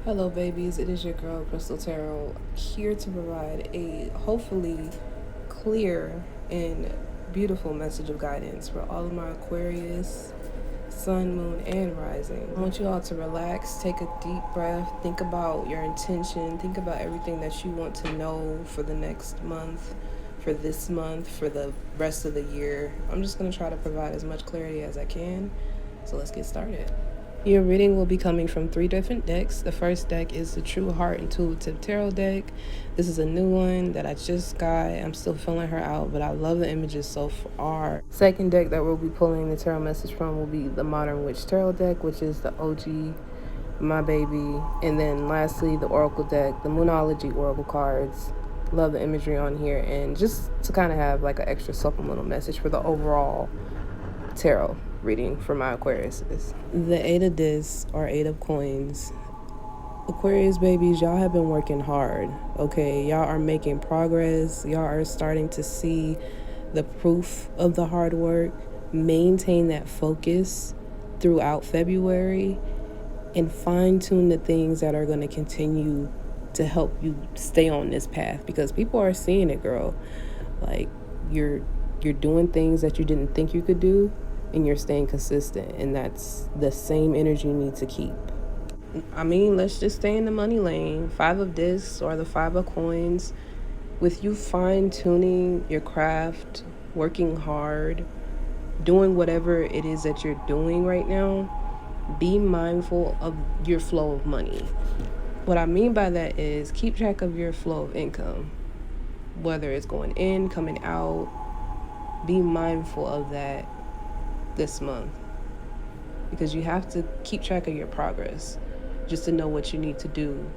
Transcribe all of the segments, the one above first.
Hello babies, it is your girl CrystaTarot here to provide a hopefully clear and beautiful message of guidance for all of my Aquarius, sun, moon, and rising. I want you all to relax, take a deep breath, think about your intention, think about everything that you want to know for the next month, for this month, for the rest of the year. I'm just going to try to provide as much clarity as I can, so let's get started. Your reading will be coming from 3 different decks. The first deck is the True Heart Intuitive Tarot deck. This is a new one that I just got. I'm still filling her out, but I love the images so far. Second deck that we'll be pulling the tarot message from will be the Modern Witch Tarot deck, which is the OG, my baby. And then lastly, the Oracle deck, the Moonology Oracle cards. Love the imagery on here, and just to kind of have like an extra supplemental message for the overall tarot reading for my Aquariuses. The 8 of Discs or 8 of Coins. Aquarius babies, y'all have been working hard, okay? Y'all are making progress. Y'all are starting to see the proof of the hard work. Maintain that focus throughout February and fine-tune the things that are going to continue to help you stay on this path, because people are seeing it, girl. Like, you're doing things that you didn't think you could do, and you're staying consistent, and that's the same energy you need to keep. I mean, let's just stay in the money lane. 5 of Discs or the 5 of Coins. With you fine-tuning your craft, working hard, doing whatever it is that you're doing right now, be mindful of your flow of money. What I mean by that is keep track of your flow of income, whether it's going in, coming out. Be mindful of that this month, because you have to keep track of your progress just to know what you need to do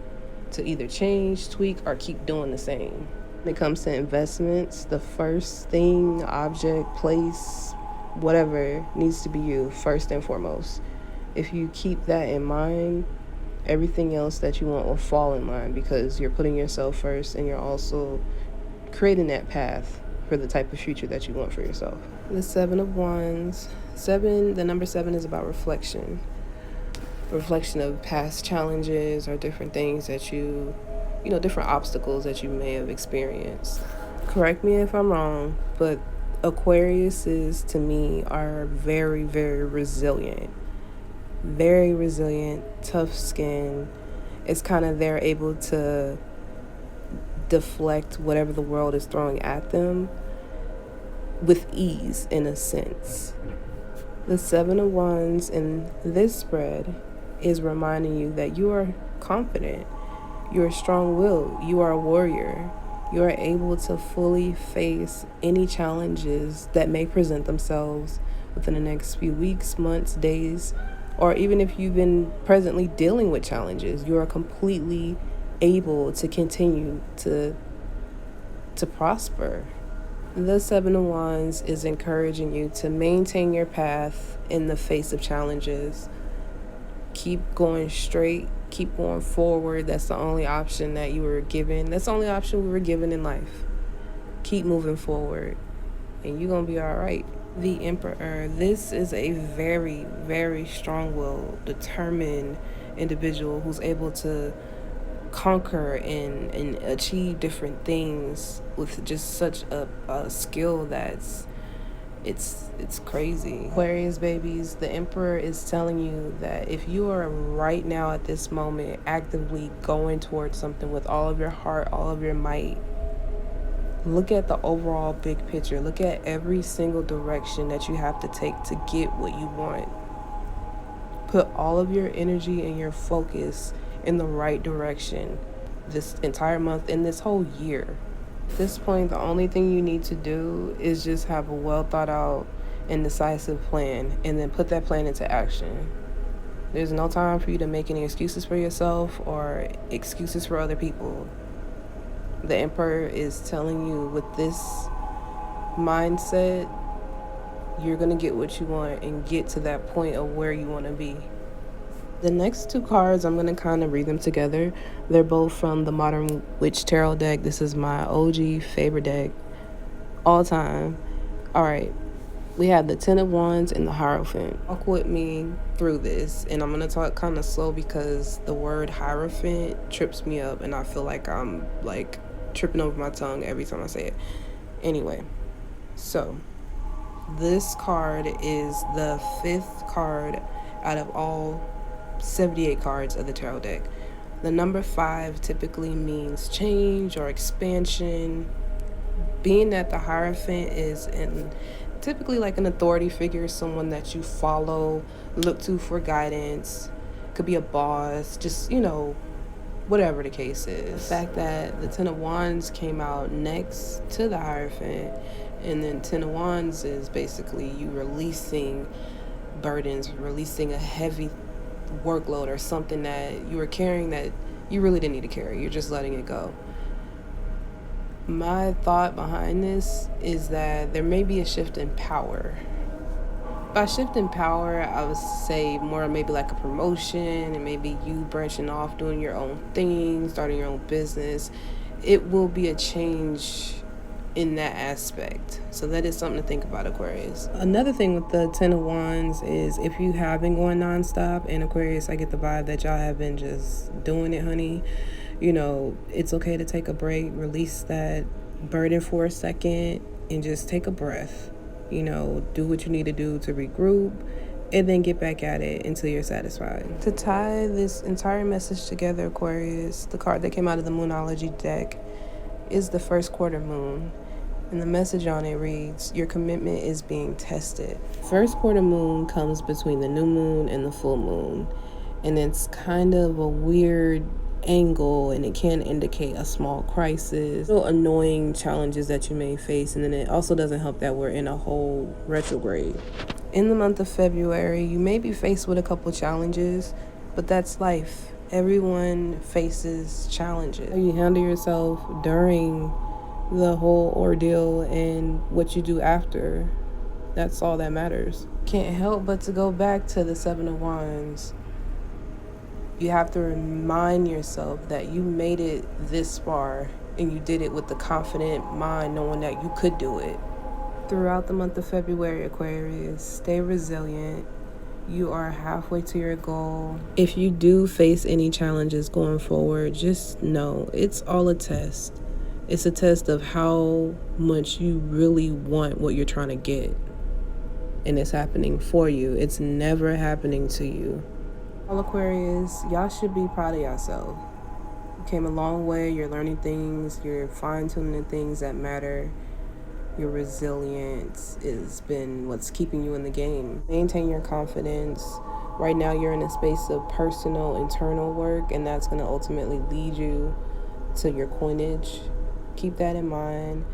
to either change, tweak, or keep doing the same. When it comes to investments, the first thing, object, place, whatever, needs to be you first and foremost. If you keep that in mind, everything else that you want will fall in line, because you're putting yourself first and you're also creating that path for the type of future that you want for yourself. The 7 of Wands. The number 7 is about reflection. Reflection of past challenges or different things that different obstacles that you may have experienced. Correct me if I'm wrong, but Aquariuses to me are very, very resilient. Very resilient, tough skin. It's kind of they're able to deflect whatever the world is throwing at them with ease, in a sense. The 7 of Wands in this spread is reminding you that you are confident, you are strong-willed, you are a warrior. You are able to fully face any challenges that may present themselves within the next few weeks, months, days, or even if you've been presently dealing with challenges, you are completely able to continue to prosper. The 7 of Wands is encouraging you to maintain your path in the face of challenges. Keep going straight, keep going forward. That's the only option that you were given. That's the only option we were given in life. Keep moving forward, and you're going to be all right. The Emperor. This is a very, very strong-willed, determined individual who's able to conquer and achieve different things with just such a skill that's it's crazy. Aquarius babies, the Emperor is telling you that if you are right now at this moment actively going towards something with all of your heart, all of your might, look at the overall big picture. Look at every single direction that you have to take to get what you want. Put all of your energy and your focus in the right direction this entire month and this whole year. At this point, the only thing you need to do is just have a well thought out and decisive plan, and then put that plan into action. There's no time for you to make any excuses for yourself or excuses for other people. The Emperor is telling you, with this mindset, you're going to get what you want and get to that point of where you want to be. The next 2 cards, I'm going to kind of read them together. They're both from the Modern Witch Tarot deck. This is my OG favorite deck all time. All right. We have the Ten of Wands and the Hierophant. Walk with me through this, and I'm gonna talk kind of slow because the word Hierophant trips me up, and I feel like I'm like tripping over my tongue every time I say it. Anyway, so this card is the 5th card out of all 78 cards of the tarot deck. The number 5 typically means change or expansion. Being that the Hierophant is typically like an authority figure, someone that you follow, look to for guidance, could be a boss, just, whatever the case is. The fact that the Ten of Wands came out next to the Hierophant, and then Ten of Wands is basically you releasing burdens, releasing a heavy workload or something that you were carrying that you really didn't need to carry. You're just letting it go. My thought behind this is that there may be a shift in power. By shift in power, I would say more maybe like a promotion, and maybe you branching off, doing your own thing, starting your own business. It will be a change in that aspect. So that is something to think about, Aquarius. Another thing with the Ten of Wands is if you have been going nonstop, and Aquarius, I get the vibe that y'all have been just doing it, honey. It's okay to take a break, release that burden for a second, and just take a breath. Do what you need to do to regroup, and then get back at it until you're satisfied. To tie this entire message together, Aquarius, the card that came out of the Moonology deck is the first quarter moon. And the message on it reads, your commitment is being tested. First quarter moon comes between the new moon and the full moon. And it's kind of a weird angle, and it can indicate a small crisis, little annoying challenges that you may face. And then it also doesn't help that we're in a whole retrograde. In the month of February, you may be faced with a couple challenges, but that's life. Everyone faces challenges. You handle yourself during the whole ordeal and what you do after, that's all that matters. Can't help but to go back to the Seven of Wands. You have to remind yourself that you made it this far, and you did it with the confident mind, knowing that you could do it. Throughout the month of February, Aquarius, stay resilient. You are halfway to your goal. If you do face any challenges going forward, just know it's all a test. It's a test of how much you really want what you're trying to get. And it's happening for you. It's never happening to you. All Aquarius, y'all should be proud of yourself. You came a long way. You're learning things. You're fine-tuning the things that matter. Your resilience has been what's keeping you in the game. Maintain your confidence. Right now, you're in a space of personal, internal work, and that's going to ultimately lead you to your coinage. Keep that in mind.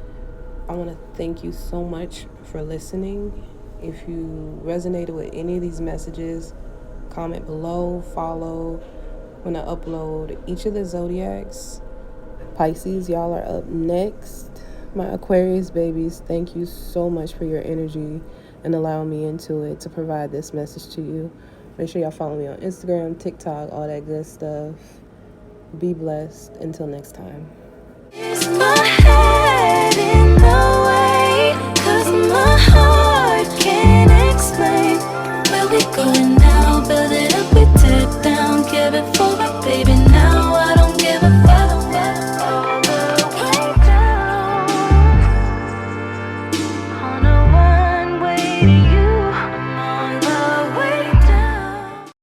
I want to thank you so much for listening. If you resonated with any of these messages, comment below, follow when I upload each of the zodiacs. Pisces, y'all are up next. My Aquarius babies, thank you so much for your energy and allowing me into it to provide this message to you. Make sure y'all follow me on Instagram, TikTok, all that good stuff. Be blessed. Until next time.